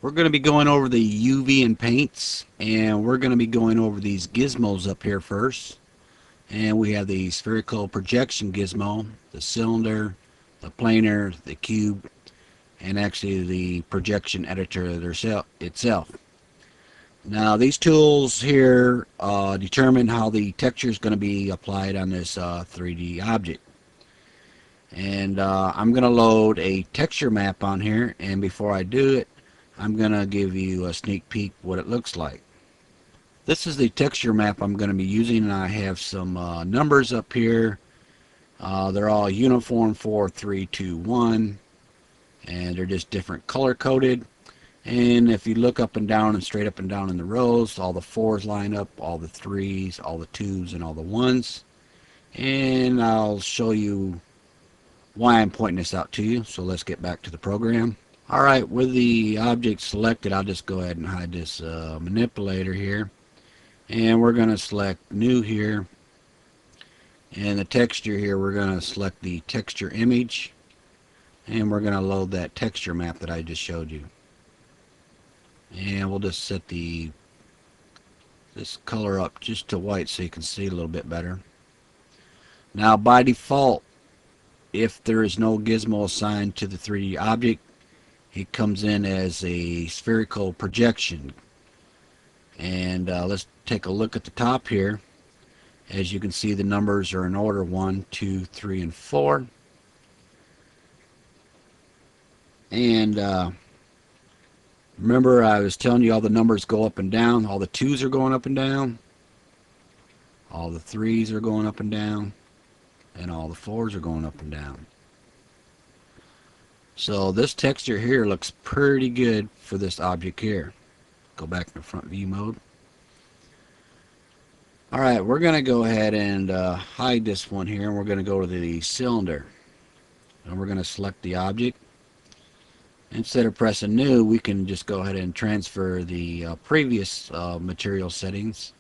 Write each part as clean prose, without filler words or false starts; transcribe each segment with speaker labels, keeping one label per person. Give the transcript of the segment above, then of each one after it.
Speaker 1: We're going to be going over the UV and paints, and we're going to be going over these gizmos up here first. And we have the Spherical Projection gizmo, the cylinder, the planer, the cube, and actually the projection editor itself. Now these tools here determine how the texture is going to be applied on this 3D object. And I'm going to load a texture map on here, and before I do it, I'm going to give you a sneak peek what it looks like. This is the texture map I'm going to be using, and I have some numbers up here. They're all uniform 4, 3, 2, 1, and they're just different color coded. And if you look up and down and straight up and down in the rows, all the 4s line up, all the 3s, all the 2s, and all the 1s. And I'll show you why I'm pointing this out to you. So let's get back to the program. Alright, with the object selected, I'll just go ahead and hide this manipulator here. And we're going to select New here. And the texture here, we're going to select the texture image. And we're going to load that texture map that I just showed you. And we'll just set this color up just to white so you can see a little bit better. Now by default, if there is no gizmo assigned to the 3D object, it comes in as a spherical projection. And let's take a look at the top here. As you can see, the numbers are in order 1, 2, 3, and 4. And remember, I was telling you all the numbers go up and down. All the 2s are going up and down. All the 3s are going up and down. And all the 4s are going up and down. So this texture here looks pretty good for this object here. Go back to front view mode. Alright, we're going to go ahead and hide this one here, and we're going to go to the cylinder. And we're going to select the object. Instead of pressing new, we can just go ahead and transfer the previous material settings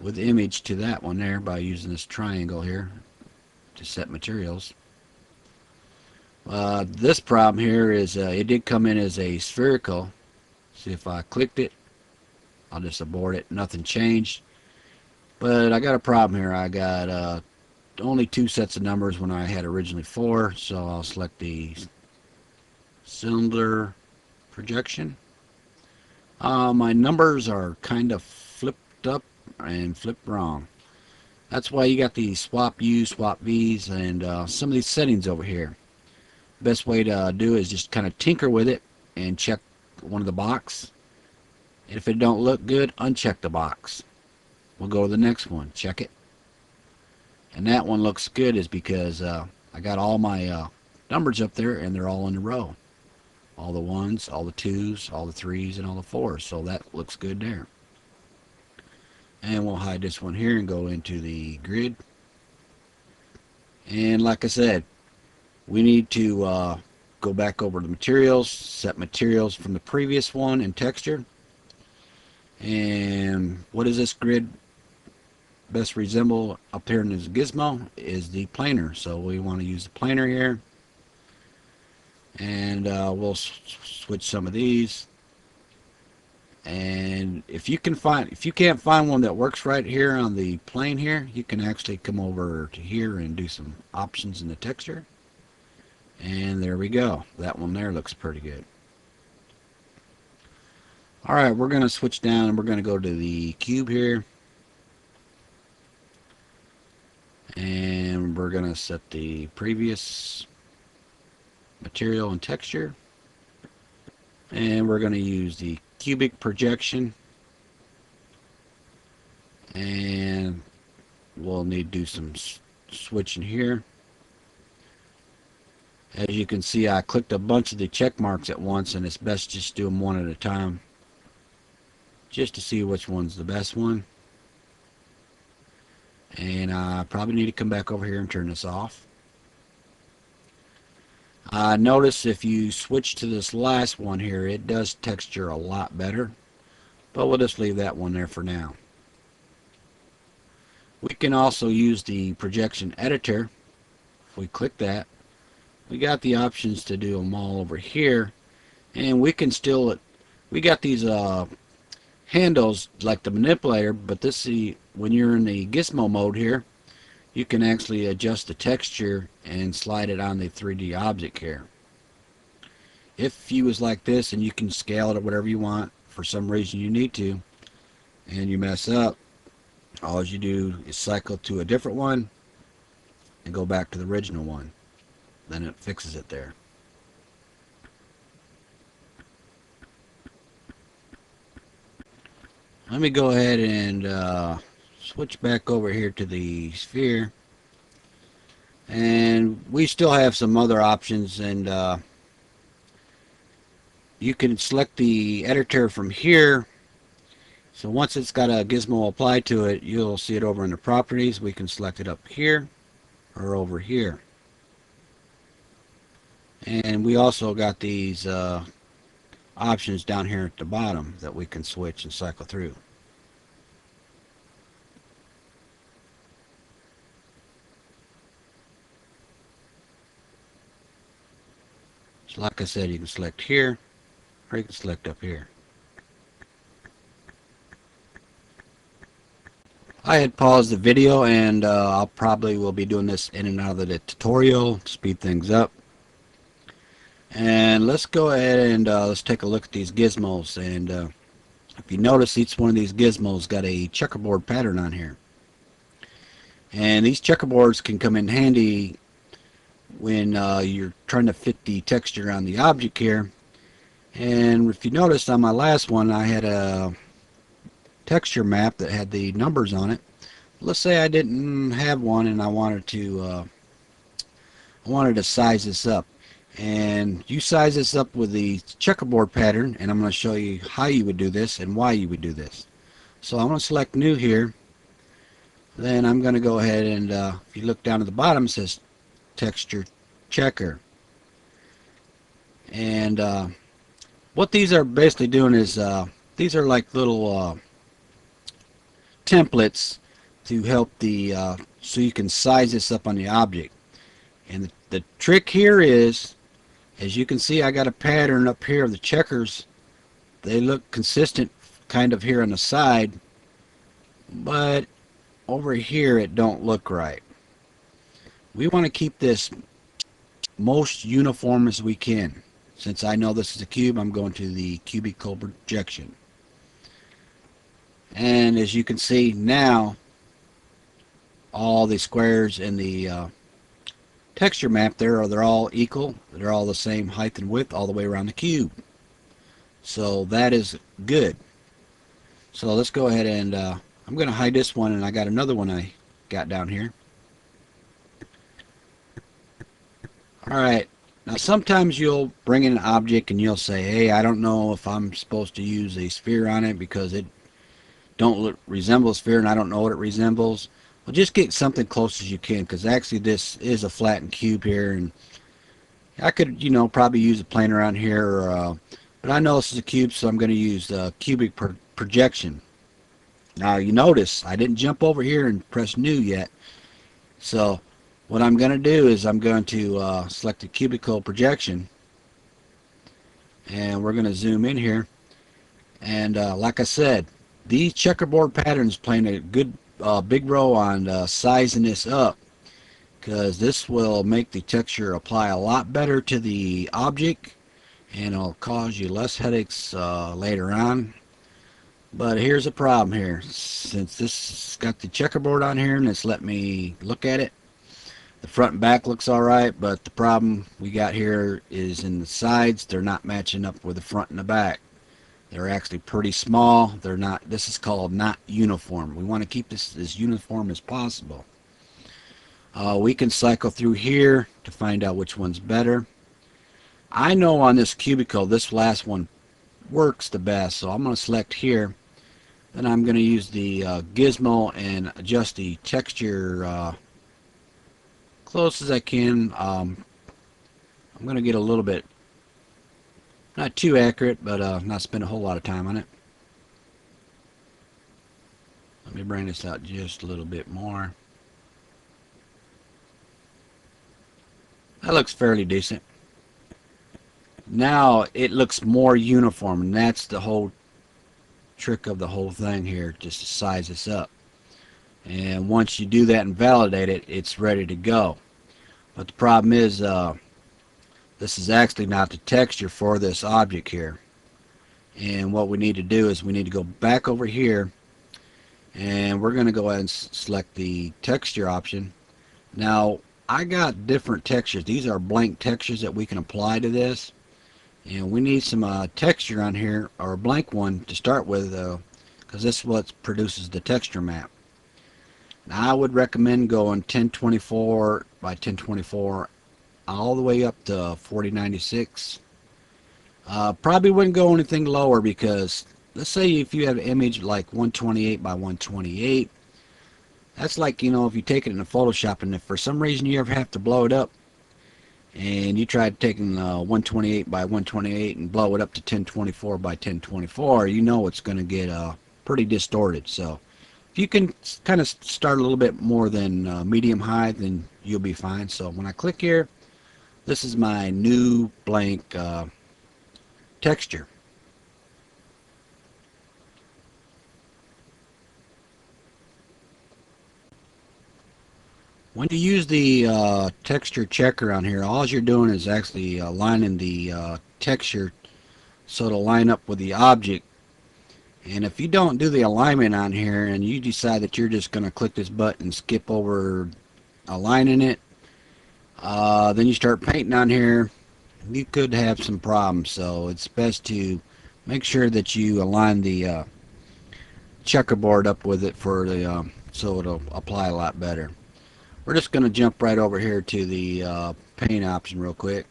Speaker 1: with image to that one there by using this triangle here to set materials. This problem here is it did come in as a spherical. See, if I clicked it, I'll just abort it. Nothing changed. But I got a problem here. I got only 2 sets of numbers when I had originally 4. So I'll select the cylinder projection. My numbers are kind of flipped up and flipped wrong. That's why you got the swap U, swap V's, and some of these settings over here. Best way to do is just kind of tinker with it and check one of the box. If it don't look good, uncheck the box. We'll go to the next one. Check it. And that one looks good is because I got all my numbers up there and they're all in a row. All the 1s, all the 2s, all the 3s, and all the 4s. So that looks good there. And we'll hide this one here and go into the grid. And like I said, we need to go back over to materials, set materials from the previous one in texture. And what does this grid best resemble up here in this gizmo is the planer. So we want to use the planer here. And we'll switch some of these. And if you can't find one that works right here on the plane here, you can actually come over to here and do some options in the texture. And there we go. That one there looks pretty good. Alright, we're going to switch down and we're going to go to the cube here. And we're going to set the previous material and texture. And we're going to use the Cubicle Projection. And we'll need to do some switching here. As you can see, I clicked a bunch of the check marks at once, and it's best just do them one at a time, just to see which one's the best one. And I probably need to come back over here and turn this off. Notice if you switch to this last one here, it does texture a lot better, but we'll just leave that one there for now. We can also use the projection editor. If we click that, we got the options to do them all over here, and we can still we got these handles like the manipulator, but when you're in the Gizmo mode here, you can actually adjust the texture and slide it on the 3D object here. If you was like this, and you can scale it or whatever you want, for some reason you need to, and you mess up, all you do is cycle to a different one and go back to the original one. Then it fixes it there. Let me go ahead and switch back over here to the sphere. And we still have some other options, and you can select the editor from here. So once it's got a gizmo applied to it, you'll see it over in the properties. We can select it up here or over here. And we also got these options down here at the bottom that we can switch and cycle through. So like I said, you can select here, or you can select up here. I had paused the video, and I'll probably will be doing this in and out of the tutorial to speed things up. And let's go ahead and let's take a look at these gizmos. And if you notice, each one of these gizmos got a checkerboard pattern on here. And these checkerboards can come in handy when you're trying to fit the texture on the object here. And if you noticed, on my last one, I had a texture map that had the numbers on it. Let's say I didn't have one, and I wanted to size this up. And you size this up with the checkerboard pattern, and I'm going to show you how you would do this and why you would do this. So I'm going to select new here. Then I'm going to go ahead and if you look down at the bottom, it says texture checker. And what these are basically doing is these are like little templates to help the so you can size this up on the object. And the trick here is, as you can see, I got a pattern up here of the checkers. They look consistent kind of here on the side, but over here it don't look right. We want to keep this most uniform as we can. Since I know this is a cube, I'm going to the Cubicle Projection. And as you can see now, all the squares in the texture map there, they're all equal. They're all the same height and width all the way around the cube. So that is good. So let's go ahead and I'm going to hide this one, and I got another one I got down here. Alright, now sometimes you'll bring in an object and you'll say, hey, I don't know if I'm supposed to use a sphere on it because it don't resemble a sphere and I don't know what it resembles. Well, just get something close as you can, because actually this is a flattened cube here, and I could, probably use a plane around here, but I know this is a cube, so I'm going to use the Cubicle Projection. Now you notice I didn't jump over here and press new yet. So what I'm going to do is I'm going to select the Cubicle Projection, and we're going to zoom in here. And like I said, these checkerboard patterns playing a good big role on sizing this up, because this will make the texture apply a lot better to the object, and it'll cause you less headaches later on. But here's a problem here. Since this got the checkerboard on here and it's let me look at it, the front and back looks alright, but the problem we got here is in the sides. They're not matching up with the front and the back. They're actually pretty small. They're not. This is called not uniform. We want to keep this as uniform as possible. We can cycle through here to find out which one's better. I know on this cubicle, this last one works the best, so I'm going to select here. Then I'm going to use the gizmo and adjust the texture close as I can. I'm going to get a little bit, not too accurate, but not spend a whole lot of time on it. Let me bring this out just a little bit more. That looks fairly decent. Now it looks more uniform, and that's the whole trick of the whole thing here, just to size this up. And once you do that and validate it, it's ready to go. But the problem is, this is actually not the texture for this object here. And what we need to do is we need to go back over here, and we're going to go ahead and select the texture option. Now I got different textures. These are blank textures that we can apply to this, and we need some texture on here, or a blank one to start with, because this is what produces the texture map. Now I would recommend going 1024 by 1024 all the way up to 4096. Probably wouldn't go anything lower, because let's say if you have an image like 128 by 128, that's like, if you take it in a Photoshop and if for some reason you ever have to blow it up, and you tried taking 128 by 128 and blow it up to 1024 by 1024, it's going to get pretty distorted. So if you can kind of start a little bit more than medium high, then you'll be fine. So when I click here, this is my new blank texture. When you use the texture checker on here, all you're doing is actually aligning the texture so it'll line up with the object. And if you don't do the alignment on here and you decide that you're just going to click this button and skip over aligning it, then you start painting on here, you could have some problems. So it's best to make sure that you align the checkerboard up with it for the so it'll apply a lot better. We're just going to jump right over here to the paint option real quick,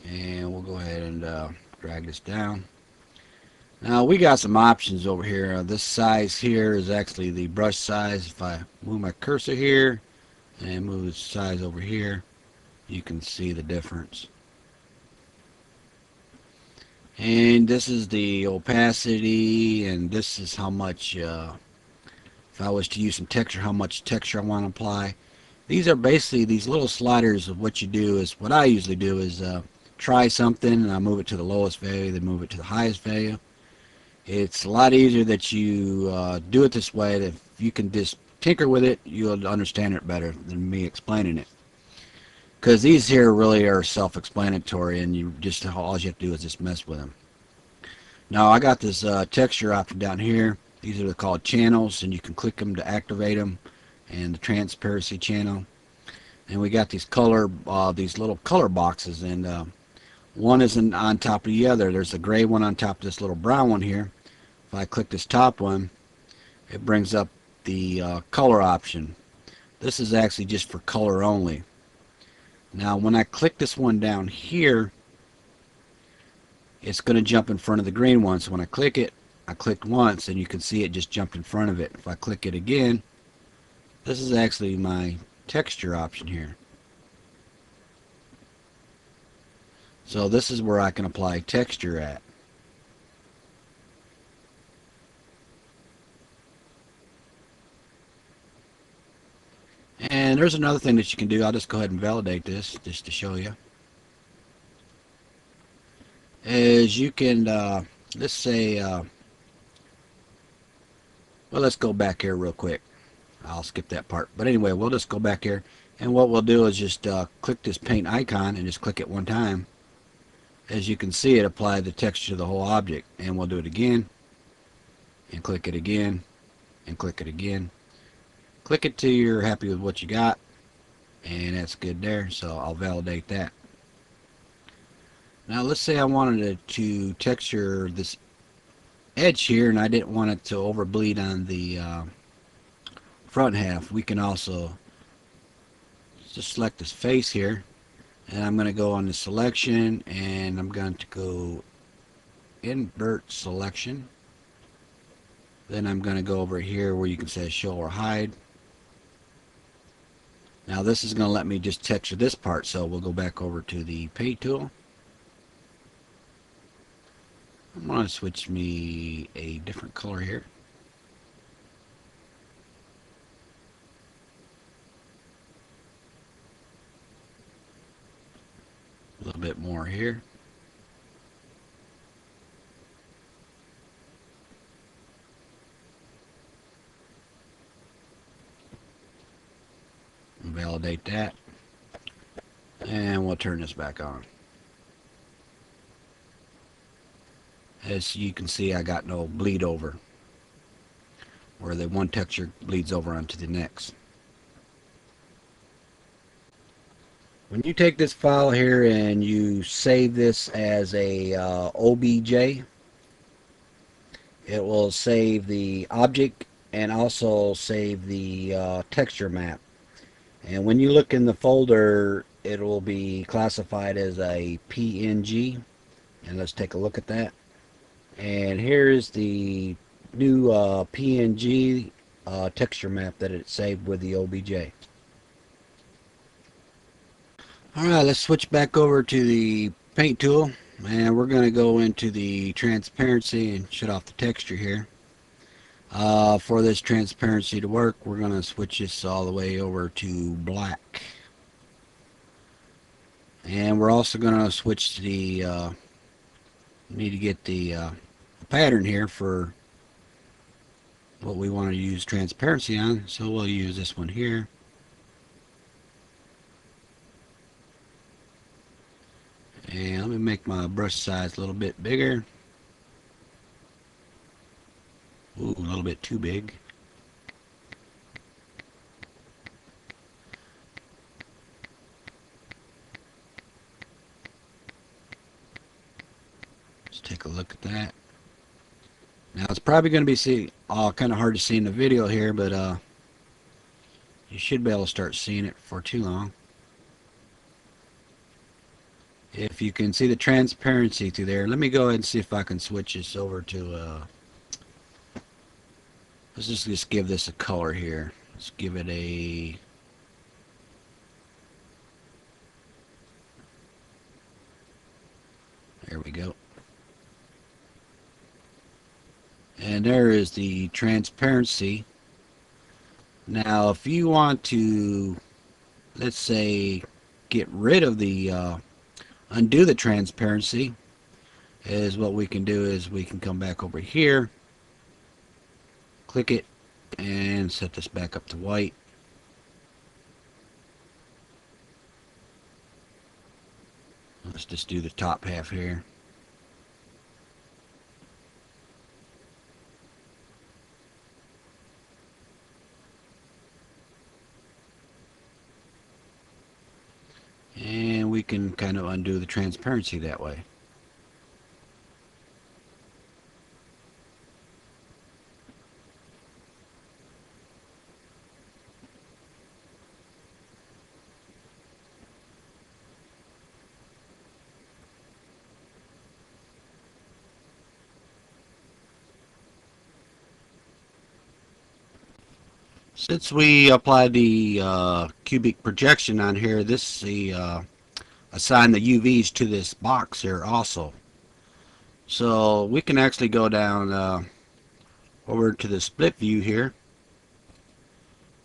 Speaker 1: and we'll go ahead and drag this down. Now we got some options over here. This size here is actually the brush size. If I move my cursor here and move the size over here, you can see the difference. And this is the opacity, and this is how much, if I was to use some texture, how much texture I want to apply. These are basically these little sliders. Of what you do is, what I usually do is try something and I move it to the lowest value, then move it to the highest value. It's a lot easier that you do it this way. That if you can just tinker with it, you'll understand it better than me explaining it. Because these here really are self-explanatory, and all you have to do is just mess with them. Now I got this texture option down here. These are called channels, and you can click them to activate them, and the transparency channel. And we got these little color boxes, and one isn't on top of the other. There's a gray one on top of this little brown one here. If I click this top one, it brings up the color option. This is actually just for color only. Now when I click this one down here, it's going to jump in front of the green one. So when I click it, I clicked once and you can see it just jumped in front of it. If I click it again, this is actually my texture option here. So this is where I can apply texture at. And there's another thing that you can do. I'll just go ahead and validate this just to show you. Is you can, let's say, well, let's go back here real quick. I'll skip that part. But anyway, we'll just go back here. And what we'll do is just click this paint icon and just click it one time. As you can see, it applied the texture to the whole object. And we'll do it again. And click it again. And click it again. Click it till you're happy with what you got. And that's good there. So I'll validate that. Now let's say I wanted to texture this edge here, and I didn't want it to overbleed on the front half. We can also just select this face here, and I'm going to go on the selection, and I'm going to go Invert Selection. Then I'm going to go over here where you can say show or hide. Now this is going to let me just texture this part, so we'll go back over to the Paint tool. I'm going to switch me a different color here. A little bit more validate that. And we'll turn this back on. As you can see, I got no bleed over, where the one texture bleeds over onto the next. When you take this file here and you save this as a OBJ, it will save the object and also save the texture map. And when you look in the folder, it will be classified as a PNG. And let's take a look at that. And here's the new PNG texture map that it saved with the OBJ. Alright, let's switch back over to the paint tool, and we're going to go into the transparency and shut off the texture here. For this transparency to work, we're going to switch this all the way over to black. And we're also going to switch to the need to get the pattern here for what we want to use transparency on, so we'll use this one here. And let me make my brush size a little bit bigger. Ooh, a little bit too big. Let's take a look at that. Now it's probably going to be kind of hard to see in the video here, but you should be able to start seeing it for too long. If you can see the transparency through there, let me go ahead and see if I can switch this over to let's just give this a color here. Let's give it a there we go. And there is the transparency. Now if you want to, let's say, get rid of the undo the transparency, is what we can do is we can come back over here, click it, and set this back up to white. Let's just do the top half here. And we can kind of undo the transparency that way. Since we applied the cubic projection on here, this assign the UVs to this box here also. So we can actually go down over to the split view here,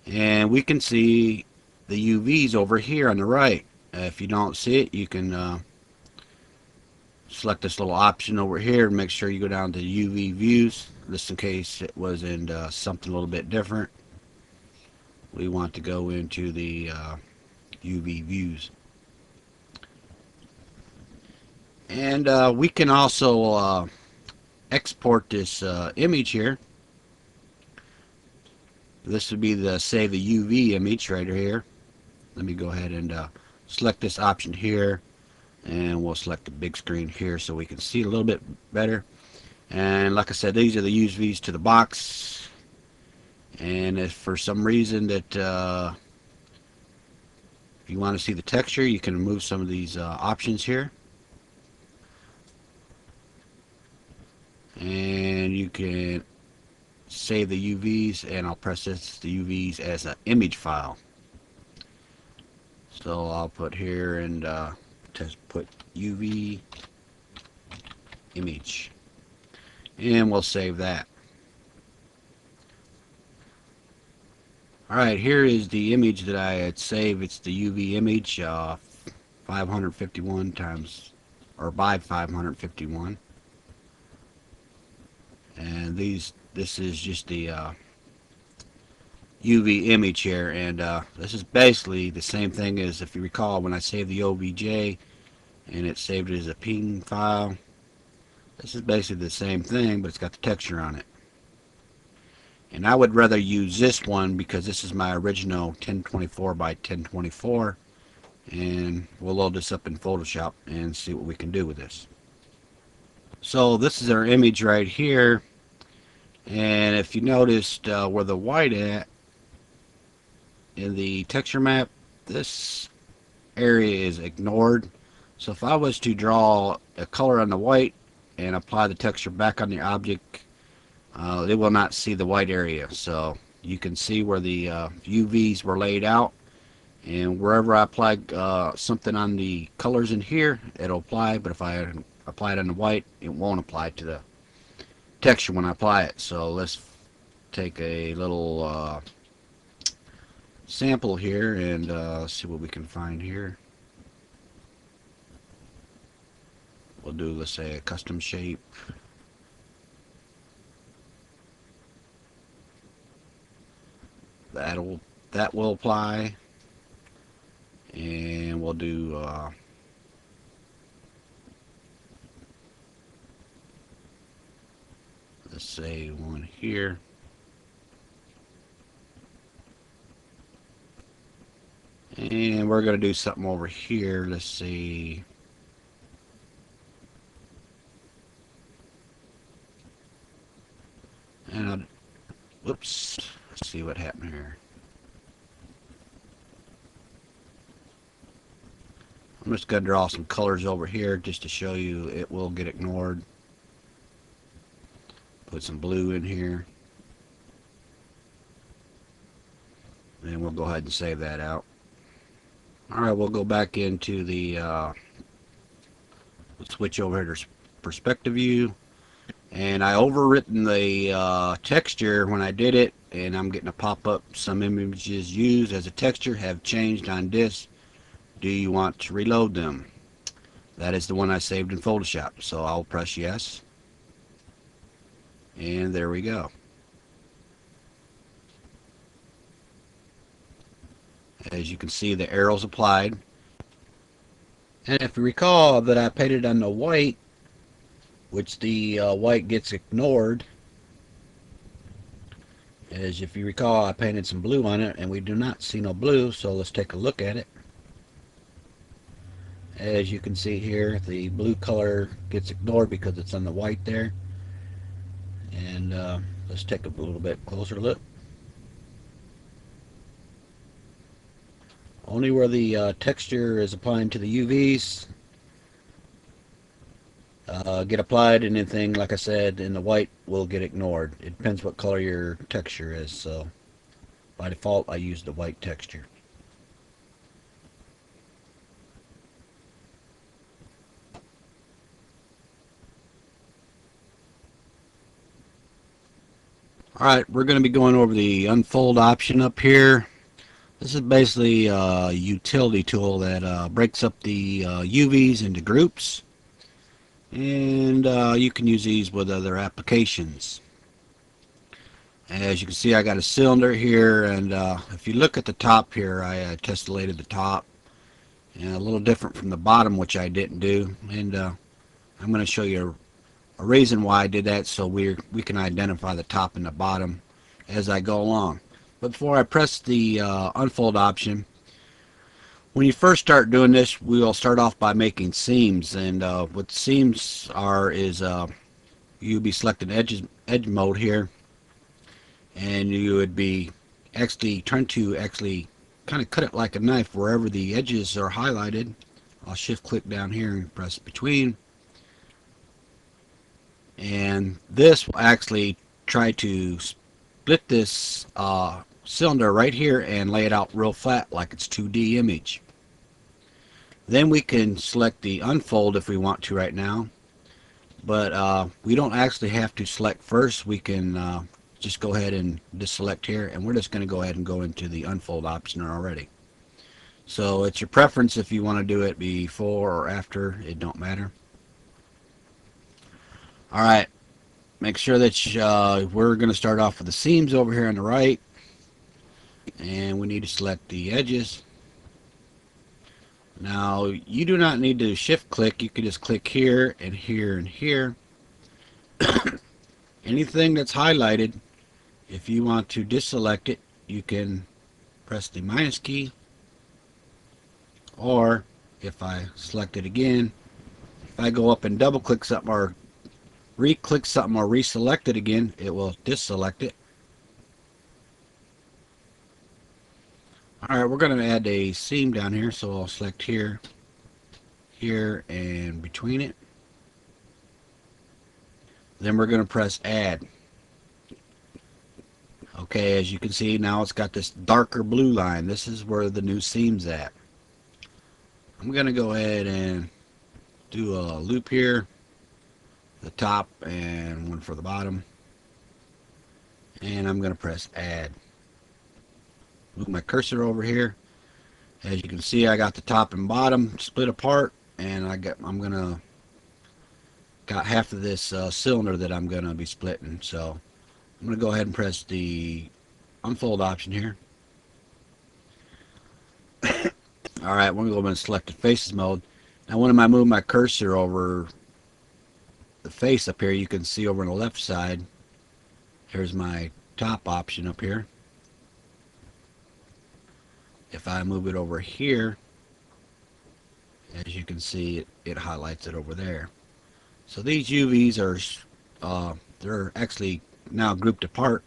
Speaker 1: and we can see the UVs over here on the right. If you don't see it, you can select this little option over here and make sure you go down to UV views, just in case it was in something a little bit different. We want to go into the UV views. And we can also export this image here. This would be the save the UV image right here. Let me go ahead and select this option here, and we'll select the big screen here so we can see it a little bit better. And like I said, these are the UVs to the box. And if for some reason that if you want to see the texture, you can remove some of these options here, and you can save the UVs, and I'll press this, the UVs, as an image file. So I'll put here and just put UV image, and we'll save that. Alright, here is the image that I had saved. It's the UV image 551 times, or by 551. And this is just the UV image here, and this is basically the same thing as, if you recall, when I saved the OBJ and it saved it as a ping file. This is basically the same thing, but it's got the texture on it. And I would rather use this one because this is my original 1024 by 1024, and we'll load this up in Photoshop and see what we can do with this. So this is our image right here, and if you noticed where the white at in the texture map, this area is ignored. So if I was to draw a color on the white and apply the texture back on the object, it will not see the white area. So you can see where the UVs were laid out, and wherever I apply something on the colors in here, it'll apply, but if I apply it on the white, it won't apply to the texture when I apply it. So let's take a little sample here and see what we can find here. We'll do, let's say, a custom shape. That will apply, and we'll do let's say one here. And we're going to do something over here. Let's see. And whoops. Let's see what happened here. I'm just going to draw some colors over here just to show you it will get ignored. Put some blue in here. And we'll go ahead and save that out. Alright, we'll go back into the we'll switch over here to perspective view. And I overwritten the texture when I did it, and I'm getting a pop-up. Some images used as a texture have changed on disk. Do you want to reload them? That is the one I saved in Photoshop, so I'll press yes. And there we go. As you can see, the arrows applied. And if you recall that I painted on the white, which the white gets ignored, as if you recall, I painted some blue on it and we do not see no blue, so let's take a look at it. As you can see here, the blue color gets ignored because it's on the white there. And let's take a little bit closer look. Only where the texture is applying to the UVs get applied, and anything, like I said, in the white will get ignored. It depends what color your texture is, so by default I use the white texture. Alright, we're going to be going over the unfold option up here. This is basically a utility tool that breaks up the UVs into groups, and you can use these with other applications. As you can see, I got a cylinder here, and if you look at the top here, I tessellated the top, and a little different from the bottom, which I didn't do, and I'm going to show you a reason why I did that, so we can identify the top and the bottom as I go along. But before I press the unfold option, when you first start doing this, we'll start off by making seams. And what seams are is you'll be selecting edge mode here, and you would be actually trying to kind of cut it like a knife wherever the edges are highlighted. I'll shift click down here and press between, and this will actually try to split this cylinder right here and lay it out real flat like it's 2D image. Then we can select the unfold if we want to right now, but we don't actually have to select first. We can just go ahead and just select here, and we're just going to go ahead and go into the unfold option already. So it's your preference if you want to do it before or after, it don't matter. Alright, make sure that we're going to start off with the seams over here on the right. and we need to select the edges. Now you do not need to shift click, you can just click here and here and here. Anything that's highlighted, if you want to deselect it, you can press the minus key, or if I select it again, if I go up and double click something or re-click something or reselect it again, it will deselect it. Alright, we're going to add a seam down here, so I'll select here, here, and between it. Then we're going to press add. Okay, as you can see now it's got this darker blue line. This is where the new seam's at. I'm going to go ahead and do a loop here, the top and one for the bottom, and I'm going to press add. Move my cursor over here. As you can see, I got the top and bottom split apart, and got half of this cylinder that I'm going to be splitting. So I'm going to go ahead and press the unfold option here. Alright, we're going to go and select the faces mode. Now when I move my cursor over the face up here, you can see over on the left side, here's my top option up here. If I move it over here, as you can see, it highlights it over there. So these UVs are they're actually now grouped apart,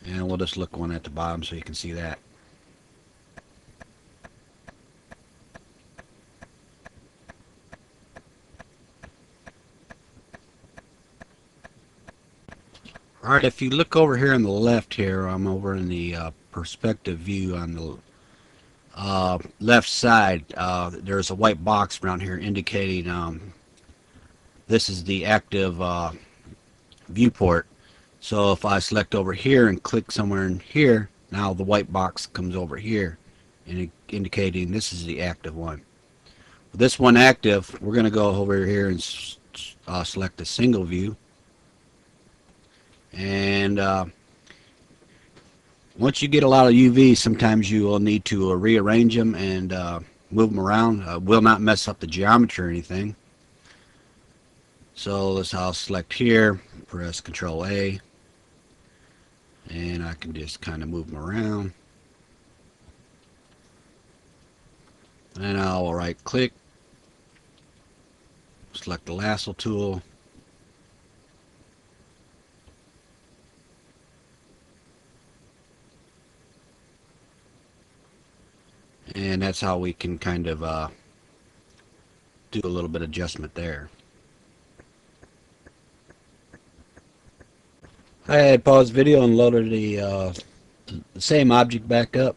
Speaker 1: and we'll just look one at the bottom so you can see that. Alright, if you look over here on the left here, I'm over in the perspective view on the left side. There's a white box around here indicating this is the active viewport. So if I select over here and click somewhere in here, now the white box comes over here and indicating this is the active one. With this one active, we're going to go over here and select a single view. And once you get a lot of UVs, sometimes you will need to rearrange them and move them around. Will not mess up the geometry or anything. So I'll select here, press Control A, and I can just kind of move them around. And I'll right click, select the lasso tool, and that's how we can kind of do a little bit of adjustment there. I had paused the video and loaded the same object back up.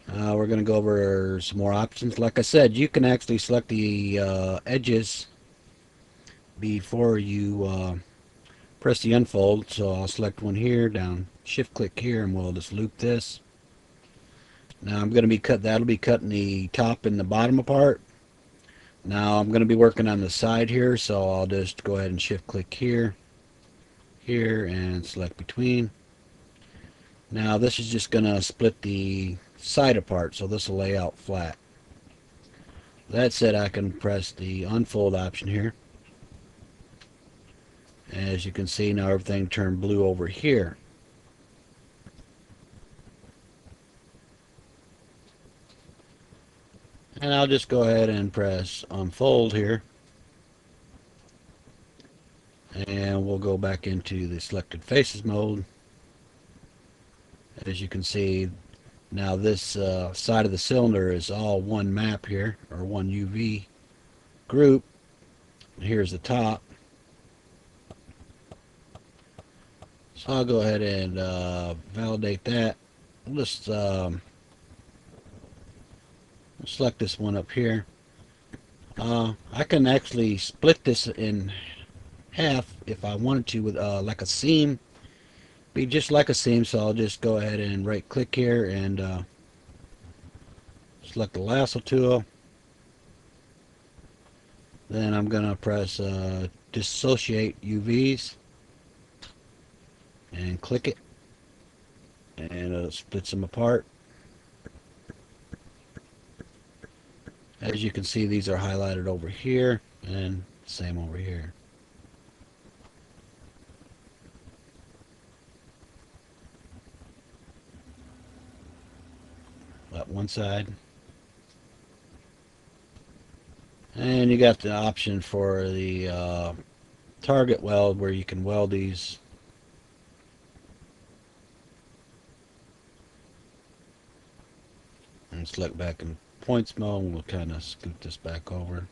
Speaker 1: We're going to go over some more options. Like I said, you can actually select the edges before you press the unfold. So I'll select one here, down shift click here, and we'll just loop this. Now I'm going to be that'll be cutting the top and the bottom apart. Now I'm going to be working on the side here, so I'll just go ahead and shift click here, here, and select between. Now this is just going to split the side apart, so this will lay out flat. That said, I can press the unfold option here. As you can see, now everything turned blue over here. And I'll just go ahead and press unfold here, and we'll go back into the selected faces mode. As you can see, now this side of the cylinder is all one map here, or one UV group. Here's the top. So I'll go ahead and validate that. We'll just select this one up here. I can actually split this in half if I wanted to with like a seam. Be just like a seam, so I'll just go ahead and right click here and select the lasso tool. Then I'm going to press dissociate UVs and click it. and it splits them apart. As you can see, these are highlighted over here and same over here. That one side. And you got the option for the target weld where you can weld these. And select back in points mode, and we'll kind of scoot this back over.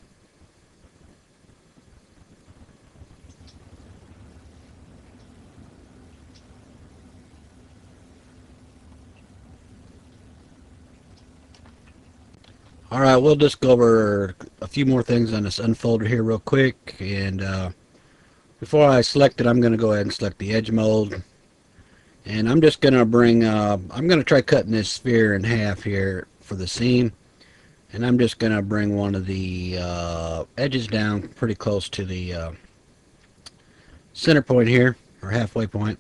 Speaker 1: Alright, we'll just go over a few more things on this unfolder here real quick. And before I select it, I'm going to go ahead and select the edge mold. And I'm just going to bring, I'm going to try cutting this sphere in half here for the seam. And I'm just going to bring one of the edges down pretty close to the center point here, or halfway point.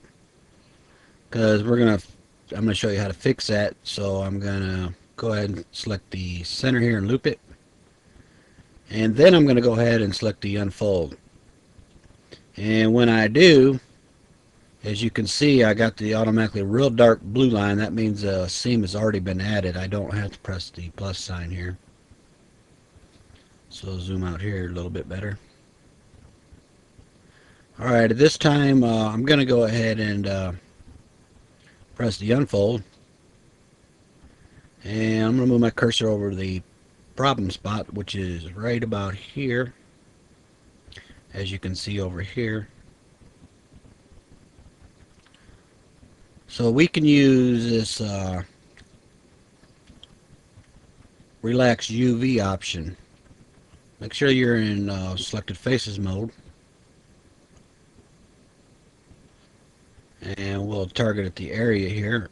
Speaker 1: Because I'm going to show you how to fix that. So I'm going to go ahead and select the center here and loop it. And then I'm going to go ahead and select the unfold. And when I do, as you can see, I got the automatically real dark blue line. That means a seam has already been added. I don't have to press the plus sign here. So zoom out here a little bit better. Alright, at this time I'm going to go ahead and press the unfold. And I'm going to move my cursor over the problem spot, which is right about here, as you can see over here. So we can use this relax UV option. Make sure you're in selected faces mode. And we'll target at the area here.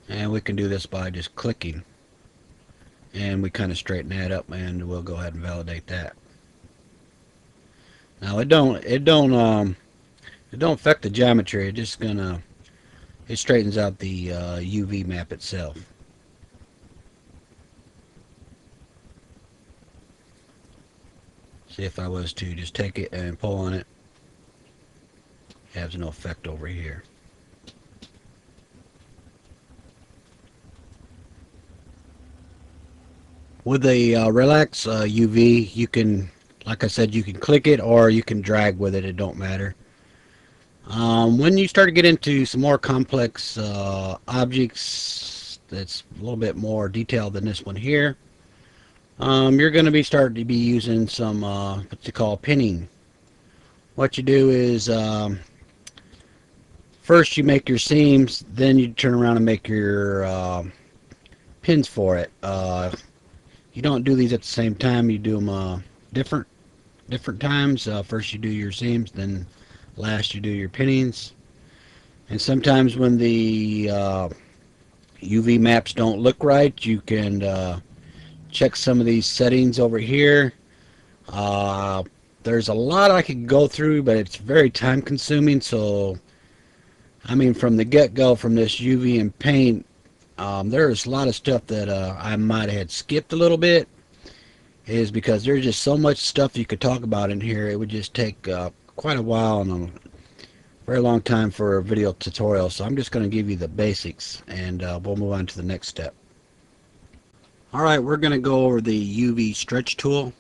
Speaker 1: And we can do this by just clicking. And we kind of straighten that up, and we'll go ahead and validate that. Now it don't affect the geometry. It straightens out the UV map itself. See, if I was to just take it and pull on it, it has no effect over here. With the relax UV, you can, like I said, you can click it or you can drag with it. It don't matter. When you start to get into some more complex objects that's a little bit more detailed than this one here, you're going to be starting to be using some what you call pinning. What you do is first you make your seams, then you turn around and make your pins for it. You don't do these at the same time. You do them different times. First you do your seams, then last you do your pinnings. And sometimes when the UV maps don't look right, you can check some of these settings over here. There's a lot I could go through, but it's very time consuming. So I mean, from the get-go, from this UV and paint, there's a lot of stuff that I might have skipped a little bit, is because there's just so much stuff you could talk about in here. It would just take quite a while and a very long time for a video tutorial. So I'm just going to give you the basics, and we'll move on to the next step. Alright, we're going to go over the UV stretch tool,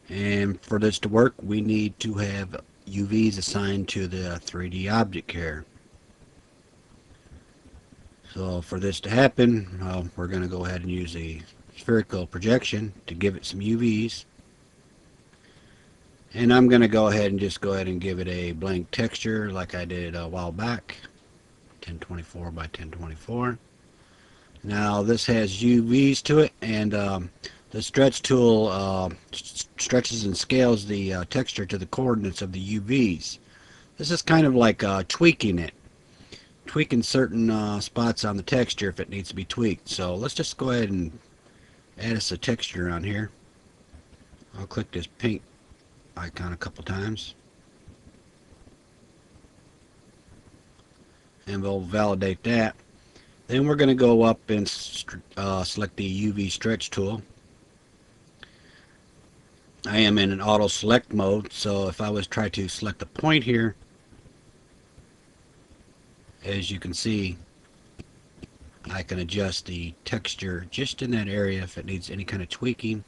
Speaker 1: and for this to work we need to have UVs assigned to the 3D object here. So for this to happen, we're going to go ahead and use a spherical projection to give it some UVs. And I'm going to go ahead and give it a blank texture like I did a while back, 1024 by 1024. Now this has UVs to it, and the stretch tool stretches and scales the texture to the coordinates of the UVs. This is kind of like tweaking it. Tweaking certain spots on the texture if it needs to be tweaked. So let's just go ahead and add us a texture on here. I'll click this paint icon a couple times. And we'll validate that. Then we're going to go up and select the UV stretch tool. I am in an auto select mode, so if I was try to select a point here, as you can see, I can adjust the texture just in that area if it needs any kind of tweaking.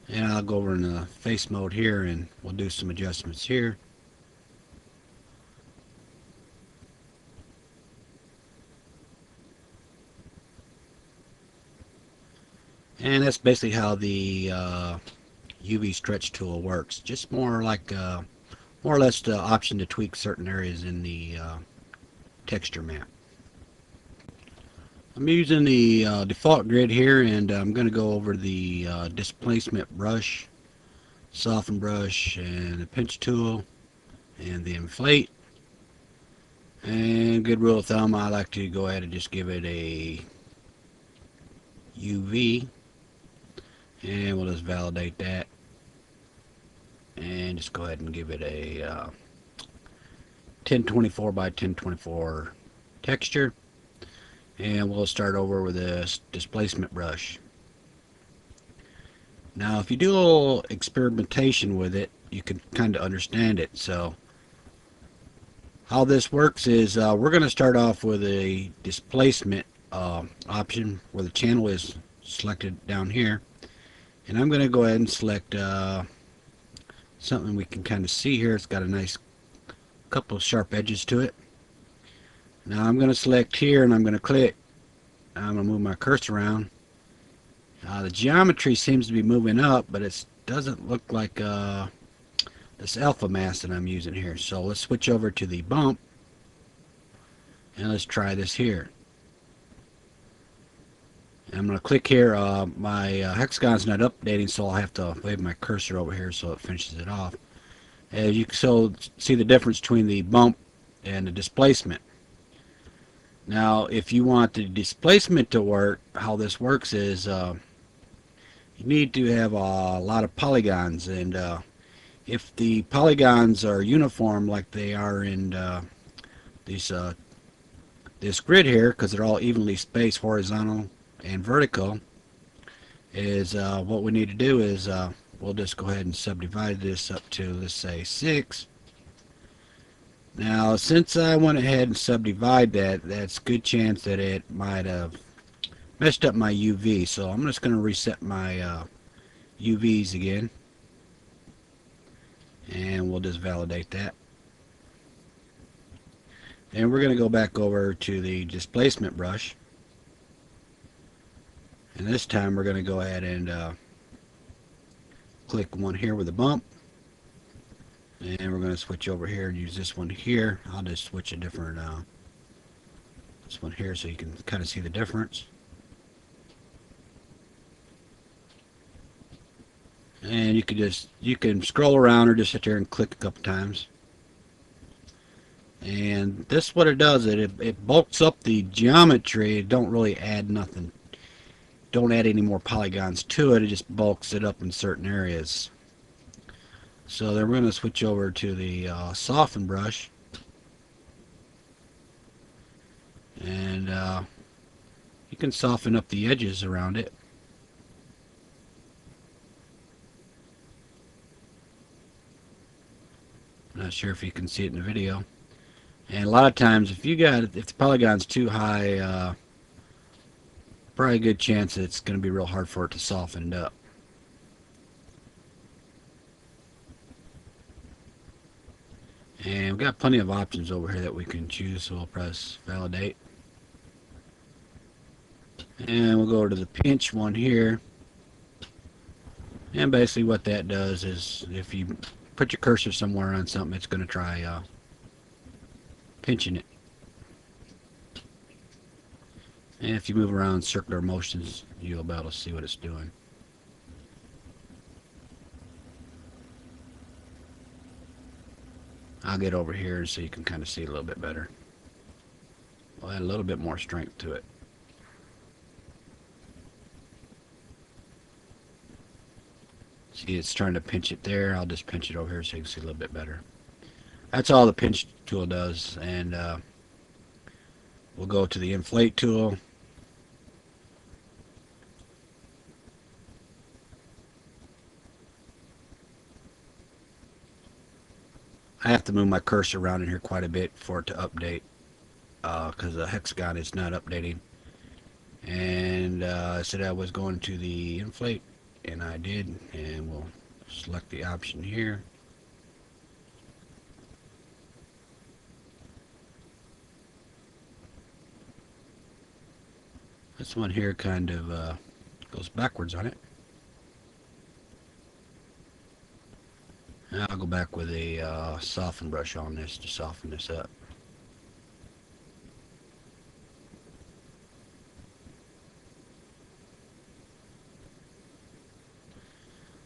Speaker 1: And I'll go over in the face mode here and we'll do some adjustments here. And that's basically how the UV stretch tool works. Just more like more or less the option to tweak certain areas in the texture map. I'm using the default grid here, and I'm going to go over the displacement brush, soften brush, and the pinch tool, and the inflate. And good rule of thumb, I like to go ahead and just give it a UV, and we'll just validate that, and just go ahead and give it a 1024 by 1024 texture. And we'll start over with this displacement brush. Now if you do a little experimentation with it, you can kind of understand it. So how this works is we're going to start off with a displacement option where the channel is selected down here, and I'm going to go ahead and select something we can kind of see here. It's got a nice couple of sharp edges to it. Now I'm going to select here and I'm going to click. I'm going to move my cursor around. The geometry seems to be moving up, but it doesn't look like this alpha mask that I'm using here. So let's switch over to the bump and let's try this here. And I'm going to click here. My hexagon's not updating, so I'll have to wave my cursor over here so it finishes it off. As you can see the difference between the bump and the displacement. Now if you want the displacement to work, how this works is you need to have a lot of polygons, and if the polygons are uniform like they are in this grid here, because they're all evenly spaced horizontal and vertical, is what we need to do is we'll just go ahead and subdivide this up to, let's say, 6. Now since I went ahead and subdivide that, that's a good chance that it might have messed up my UV, so I'm just going to reset my UVs again, and we'll just validate that. And we're going to go back over to the displacement brush, and this time we're going to go ahead and click one here with a bump, and we're going to switch over here and use this one here. I'll just switch a different this one here so you can kind of see the difference. And you can scroll around or just sit there and click a couple times. And this, what it does, it bulks up the geometry. It don't really add nothing. Don't add any more polygons to it. It just bulks it up in certain areas. So then we're going to switch over to the soften brush, and you can soften up the edges around it. Not sure if you can see it in the video. And a lot of times if the polygon's too high, probably a good chance that it's going to be real hard for it to soften it up. And we've got plenty of options over here that we can choose, so we'll press validate. And we'll go to the pinch one here. And basically what that does is if you put your cursor somewhere on something, it's going to try pinching it. And if you move around circular motions, you'll be able to see what it's doing. I'll get over here so you can kind of see a little bit better. We'll add a little bit more strength to it. See, it's trying to pinch it there. I'll just pinch it over here so you can see a little bit better. That's all the pinch tool does. And we'll go to the Inflate Tool. I have to move my cursor around in here quite a bit for it to update because the hexagon is not updating. And I said I was going to the Inflate, and I did. And we'll select the option here. This one here kind of goes backwards on it. I'll go back with a soften brush on this to soften this up.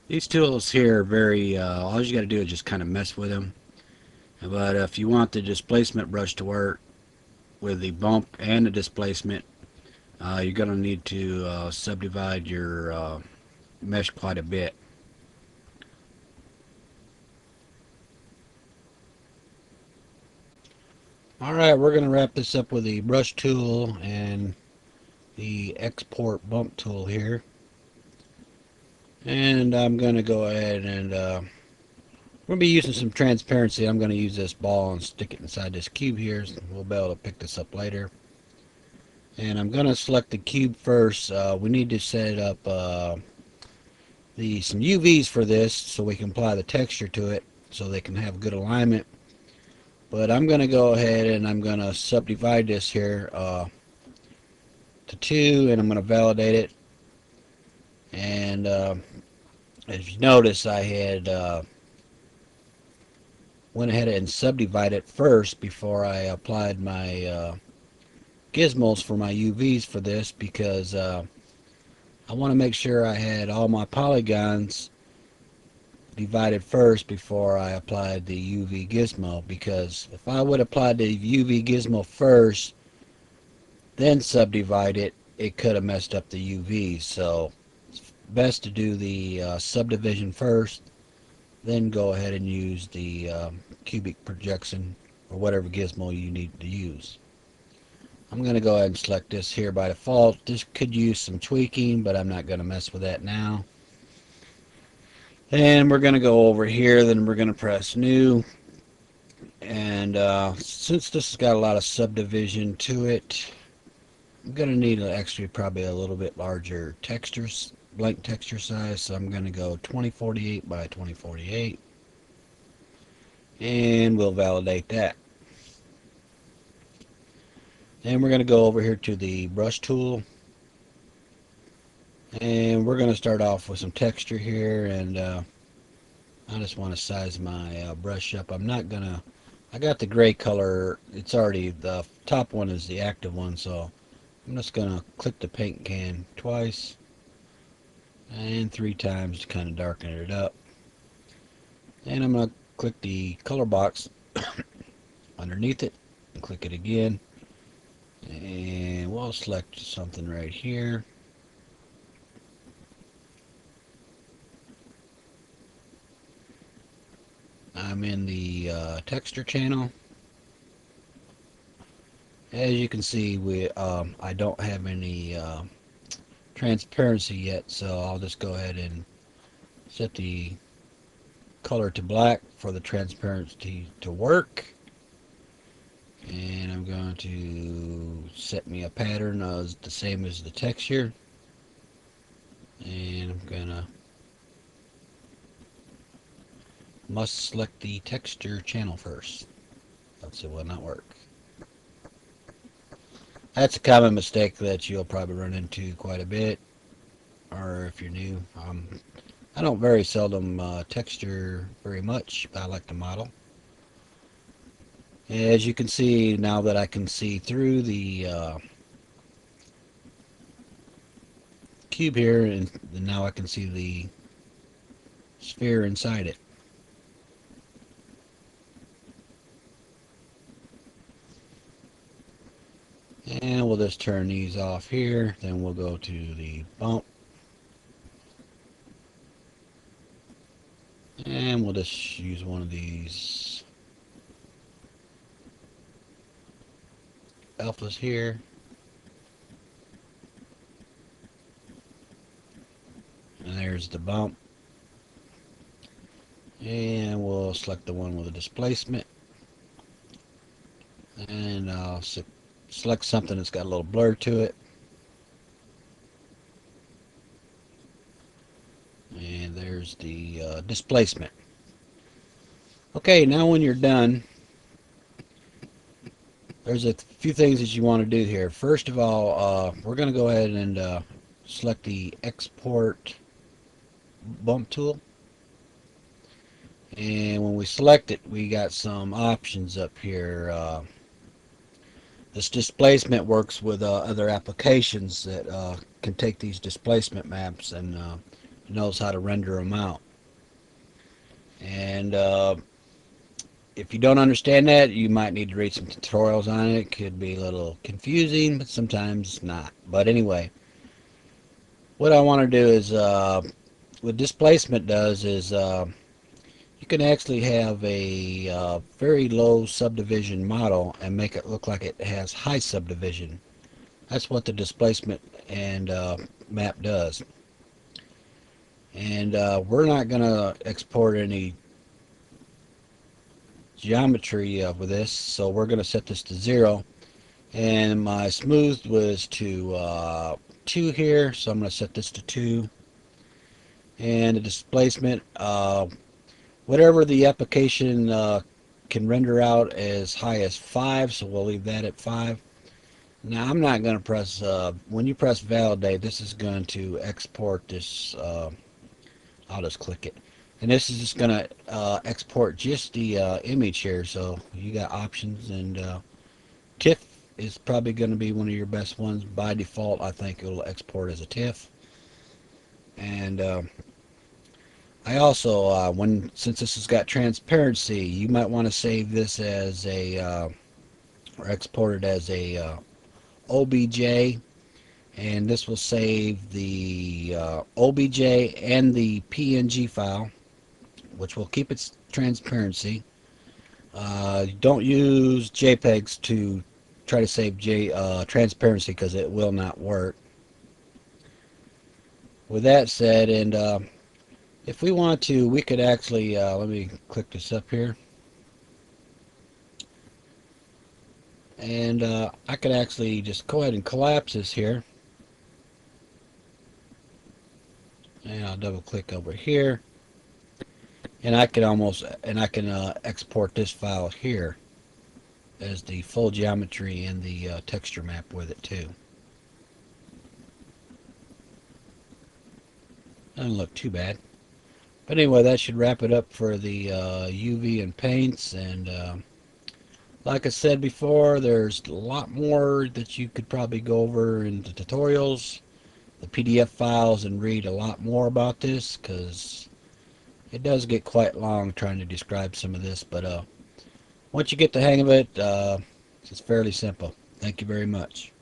Speaker 1: These tools here are very, all you got to do is just kind of mess with them. But if you want the displacement brush to work with the bump and the displacement, you're going to need to subdivide your mesh quite a bit. Alright, we're going to wrap this up with the brush tool and the export bump tool here. And I'm going to go ahead and we're going to be using some transparency. I'm going to use this ball and stick it inside this cube here. So we'll be able to pick this up later. And I'm going to select the cube first. We need to set up some UVs for this so we can apply the texture to it so they can have good alignment. But I'm going to go ahead and I'm going to subdivide this here to 2, and I'm going to validate it. And as you notice, I had went ahead and subdivided it first before I applied my gizmos for my UVs for this, because I want to make sure I had all my polygons divided first before I applied the UV gizmo, because if I would apply the UV gizmo first then subdivide it, it could have messed up the UVs. So it's best to do the subdivision first, then go ahead and use the cubic projection or whatever gizmo you need to use. I'm going to go ahead and select this here by default. This could use some tweaking, but I'm not going to mess with that now. And we're going to go over here, then we're going to press new. And since this has got a lot of subdivision to it, I'm going to need actually probably a little bit larger textures, blank texture size. So I'm going to go 2048 by 2048. And we'll validate that. Then we're going to go over here to the brush tool. And we're going to start off with some texture here, and I just want to size my brush up. I'm not going to, I got the gray color, it's already, the top one is the active one, so I'm just going to click the paint can twice and 3 times to kind of darken it up. And I'm going to click the color box underneath it and click it again. And we'll select something right here. I'm in the texture channel. As you can see, I don't have any transparency yet, so I'll just go ahead and set the color to black for the transparency to work. And I'm going to set me a pattern as the same as the texture. And I'm gonna must select the texture channel first, else it will not work. That's a common mistake that you'll probably run into quite a bit, or if you're new. I don't very seldom texture very much, but I like to model. As you can see, now that I can see through the cube here, and now I can see the sphere inside it. And we'll just turn these off here. Then we'll go to the bump. And we'll just use one of these alphas here. And there's the bump. And we'll select the one with the displacement. And I'll select something that's got a little blur to it. And there's the displacement. Okay, now when you're done, there's a few things that you want to do here. First of all, we're going to go ahead and select the Export Bump tool. And when we select it, we got some options up here. This displacement works with other applications that can take these displacement maps and knows how to render them out. And if you don't understand that, you might need to read some tutorials on it. It could be a little confusing, but sometimes not. But anyway, what I want to do is, what displacement does is, you can actually have a very low subdivision model and make it look like it has high subdivision. That's what the displacement and map does. And we're not going to export any geometry with this, so we're going to set this to 0. And my smooth was to 2 here, so I'm going to set this to 2. And the displacement, whatever the application can render out as high as 5, so we'll leave that at 5. Now I'm not going to press, when you press validate, this is going to export this, I'll just click it. And this is just going to export just the image here, so you got options, and TIFF is probably going to be one of your best ones. By default, I think it'll export as a TIFF. And I also, since this has got transparency, you might want to save this as a, or export it as a OBJ, and this will save the OBJ and the PNG file, which will keep its transparency. Don't use JPEGs to try to save transparency, because it will not work. With that said, and if we want to, we could actually, let me click this up here, and I could actually just go ahead and collapse this here, and I'll double click over here, and I can export this file here as the full geometry and the texture map with it too. Doesn't look too bad. But anyway, that should wrap it up for the UV and paints. And like I said before, there's a lot more that you could probably go over in the tutorials, the PDF files, and read a lot more about this, because it does get quite long trying to describe some of this. But once you get the hang of it, it's fairly simple. Thank you very much.